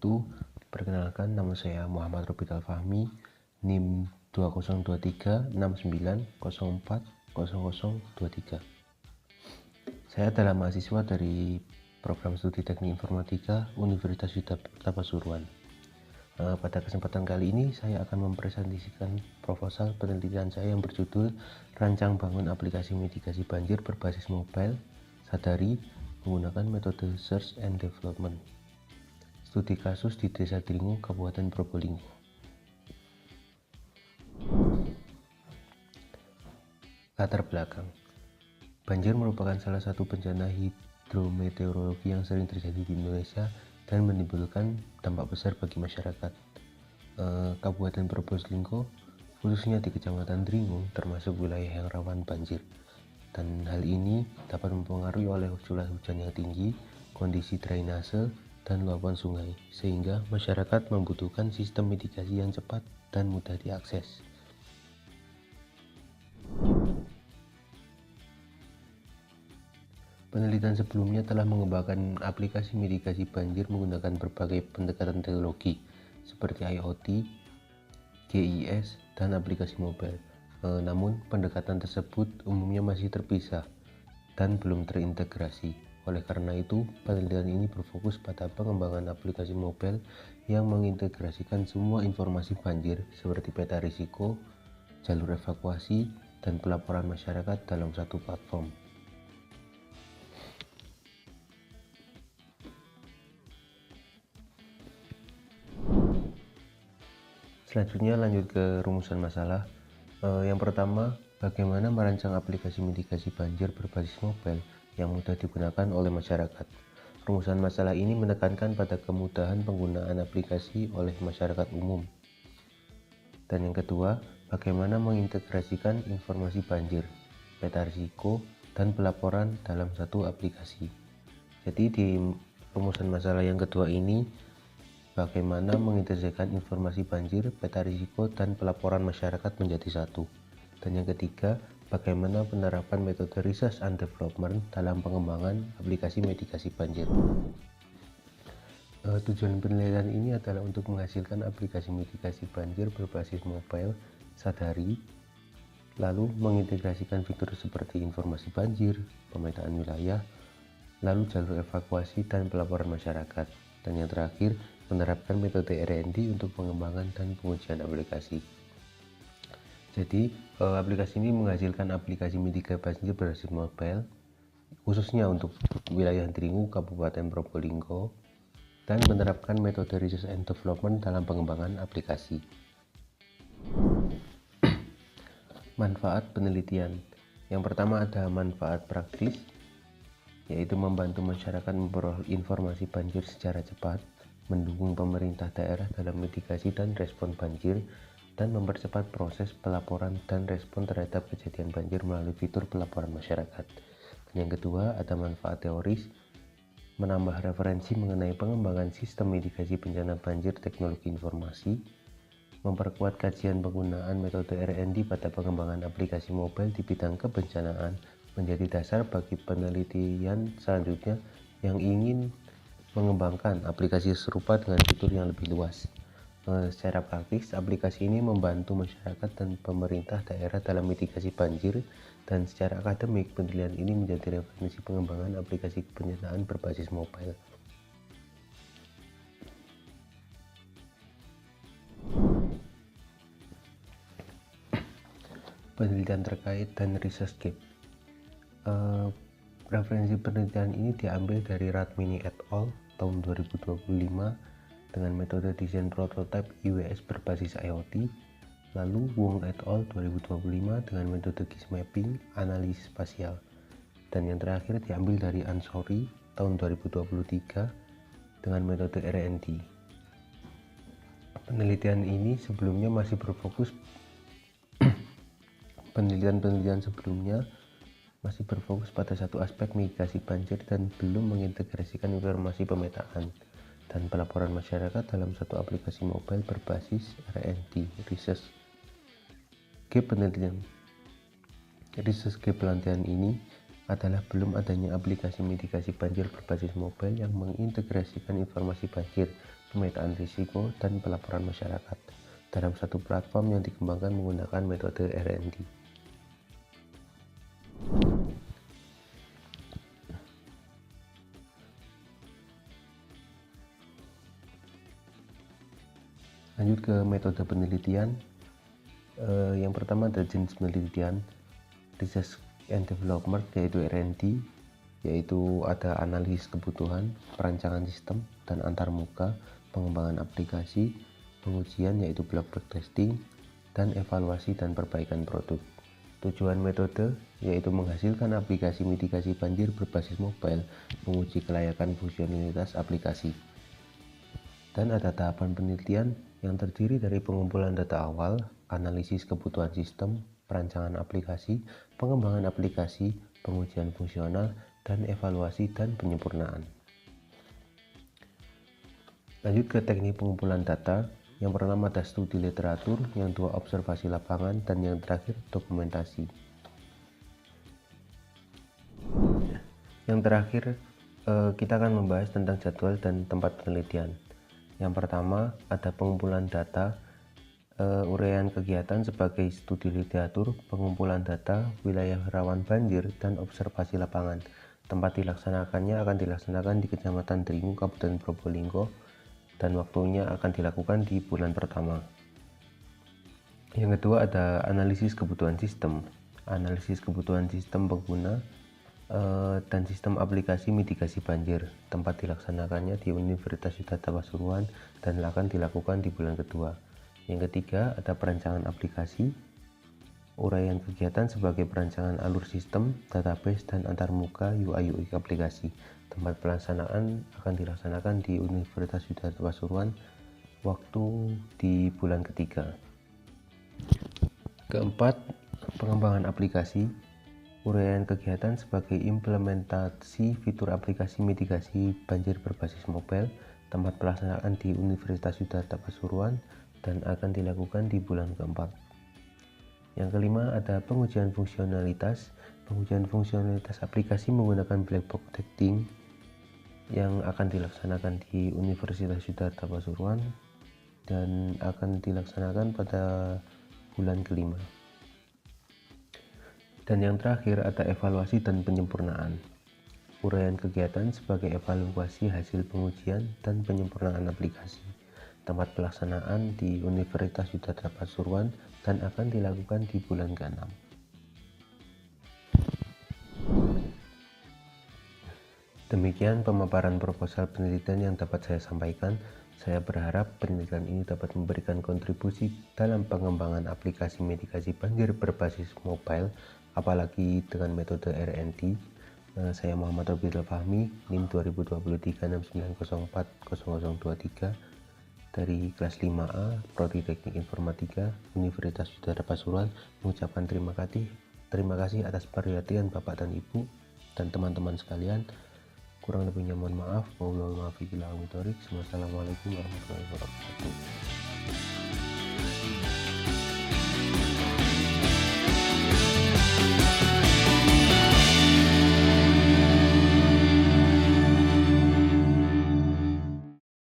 wabarakatuh. Perkenalkan, nama saya Muhammad Robital Fahmi, NIM 20236990400023. Saya adalah mahasiswa dari program studi Teknik Informatika Universitas Yudhayata Pasuruan. Pada kesempatan kali ini saya akan mempresentasikan proposal penelitian saya yang berjudul Rancang Bangun Aplikasi Mitigasi Banjir Berbasis Mobile Sadari menggunakan metode Search and Development. Studi kasus di Desa Dringu, Kabupaten Probolinggo. Latar belakang. Banjir merupakan salah satu bencana hidrometeorologi yang sering terjadi di Indonesia dan menimbulkan dampak besar bagi masyarakat. Kabupaten Probolinggo, khususnya di Kecamatan Dringu, termasuk wilayah yang rawan banjir. Dan hal ini dapat mempengaruhi oleh curah hujan yang tinggi, kondisi drainase, dan luapan sungai, sehingga masyarakat membutuhkan sistem mitigasi yang cepat dan mudah diakses. Penelitian sebelumnya telah mengembangkan aplikasi mitigasi banjir menggunakan berbagai pendekatan teknologi seperti IoT, GIS, dan aplikasi mobile. Namun, pendekatan tersebut umumnya masih terpisah dan belum terintegrasi. Oleh karena itu, penelitian ini berfokus pada pengembangan aplikasi mobile yang mengintegrasikan semua informasi banjir seperti peta risiko, jalur evakuasi, dan pelaporan masyarakat dalam satu platform. Selanjutnya lanjut ke rumusan masalah. Yang pertama, bagaimana merancang aplikasi mitigasi banjir berbasis mobile yang mudah digunakan oleh masyarakat. Rumusan masalah ini menekankan pada kemudahan penggunaan aplikasi oleh masyarakat umum. Dan yang kedua, bagaimana mengintegrasikan informasi banjir, peta risiko, dan pelaporan dalam satu aplikasi. Jadi di rumusan masalah yang kedua ini, bagaimana mengintegrasikan informasi banjir, peta risiko, dan pelaporan masyarakat menjadi satu. Dan yang ketiga, bagaimana penerapan metode Research and Development dalam pengembangan aplikasi mitigasi banjir. Tujuan penelitian ini adalah untuk menghasilkan aplikasi mitigasi banjir berbasis mobile Sadari, lalu mengintegrasikan fitur seperti informasi banjir, pemetaan wilayah, lalu jalur evakuasi dan pelaporan masyarakat. Dan yang terakhir, menerapkan metode R&D untuk pengembangan dan pengujian aplikasi. Jadi, aplikasi ini menghasilkan aplikasi mitigasi banjir berbasis mobile, khususnya untuk wilayah Dringu, Kabupaten Probolinggo, dan menerapkan metode Research and Development dalam pengembangan aplikasi. Manfaat penelitian. Yang pertama ada manfaat praktis, yaitu membantu masyarakat memperoleh informasi banjir secara cepat, mendukung pemerintah daerah dalam mitigasi dan respon banjir, dan mempercepat proses pelaporan dan respon terhadap kejadian banjir melalui fitur pelaporan masyarakat. Dan yang kedua, ada manfaat teoris, menambah referensi mengenai pengembangan sistem mitigasi bencana banjir teknologi informasi, memperkuat kajian penggunaan metode R&D pada pengembangan aplikasi mobile di bidang kebencanaan, menjadi dasar bagi penelitian selanjutnya yang ingin mengembangkan aplikasi serupa dengan fitur yang lebih luas. Secara praktis, aplikasi ini membantu masyarakat dan pemerintah daerah dalam mitigasi banjir, dan secara akademik, penelitian ini menjadi referensi pengembangan aplikasi kebencanaan berbasis mobile. Penelitian terkait dan research gap. Referensi penelitian ini diambil dari Radmini et al. Tahun 2025 dengan metode desain prototipe IWS berbasis IoT, lalu Wong et al. 2025 dengan metode GIS mapping analisis spasial, dan yang terakhir diambil dari Ansori tahun 2023 dengan metode R&D. Penelitian ini sebelumnya masih berfokus penelitian sebelumnya masih berfokus pada satu aspek mitigasi banjir dan belum mengintegrasikan informasi pemetaan dan pelaporan masyarakat dalam satu aplikasi mobile berbasis R&D research. Gap penelitian. Research gap penelitian ini adalah belum adanya aplikasi mitigasi banjir berbasis mobile yang mengintegrasikan informasi banjir, pemetaan risiko, dan pelaporan masyarakat dalam satu platform yang dikembangkan menggunakan metode R&D. Lanjut ke metode penelitian. Yang pertama ada jenis penelitian Research and Development, yaitu R&D, yaitu ada analisis kebutuhan, perancangan sistem dan antarmuka, pengembangan aplikasi, pengujian yaitu block testing, dan evaluasi dan perbaikan produk. Tujuan metode yaitu menghasilkan aplikasi mitigasi banjir berbasis mobile, menguji kelayakan fungsionalitas aplikasi. Dan ada tahapan penelitian yang terdiri dari pengumpulan data awal, analisis kebutuhan sistem, perancangan aplikasi, pengembangan aplikasi, pengujian fungsional, dan evaluasi dan penyempurnaan. Lanjut ke teknik pengumpulan data. Yang pertama ada studi literatur, yang kedua observasi lapangan, dan yang terakhir dokumentasi. Yang terakhir kita akan membahas tentang jadwal dan tempat penelitian. Yang pertama ada pengumpulan data, uraian kegiatan sebagai studi literatur, pengumpulan data, wilayah rawan banjir, dan observasi lapangan. Tempat dilaksanakannya akan dilaksanakan di Kecamatan Dringu, Kabupaten Probolinggo, dan waktunya akan dilakukan di bulan pertama. Yang kedua ada analisis kebutuhan sistem. Analisis kebutuhan sistem pengguna dan sistem aplikasi mitigasi banjir. Tempat dilaksanakannya di Universitas Yudhata Pasuruan dan akan dilakukan di bulan kedua. Yang ketiga ada perancangan aplikasi, uraian kegiatan sebagai perancangan alur sistem, database, dan antarmuka UI UX aplikasi. Tempat pelaksanaan akan dilaksanakan di Universitas Yudhata Pasuruan, waktu di bulan ketiga. Keempat, pengembangan aplikasi, uraian kegiatan sebagai implementasi fitur aplikasi mitigasi banjir berbasis mobile. Tempat pelaksanaan di Universitas Yudhata Pasuruan dan akan dilakukan di bulan keempat. Yang kelima ada pengujian fungsionalitas. Pengujian fungsionalitas aplikasi menggunakan black box testing yang akan dilaksanakan di Universitas Yudhata Pasuruan dan akan dilaksanakan pada bulan kelima. Dan yang terakhir ada evaluasi dan penyempurnaan. Uraian kegiatan sebagai evaluasi hasil pengujian dan penyempurnaan aplikasi. Tempat pelaksanaan di Universitas Yudhata Pasuruan dan akan dilakukan di bulan ke-6. Demikian pemaparan proposal penelitian yang dapat saya sampaikan. Saya berharap penelitian ini dapat memberikan kontribusi dalam pengembangan aplikasi mitigasi banjir berbasis mobile, apalagi dengan metode R&D. Saya Muhammad Robiul Fahmi, NIM 202369040023 dari kelas 5A Prodi Teknik Informatika Universitas Yudhata Pasuruan mengucapkan terima kasih atas perhatian Bapak dan Ibu dan teman-teman sekalian. Kurang lebihnya mohon maaf. Wassalamualaikum warahmatullahi wabarakatuh.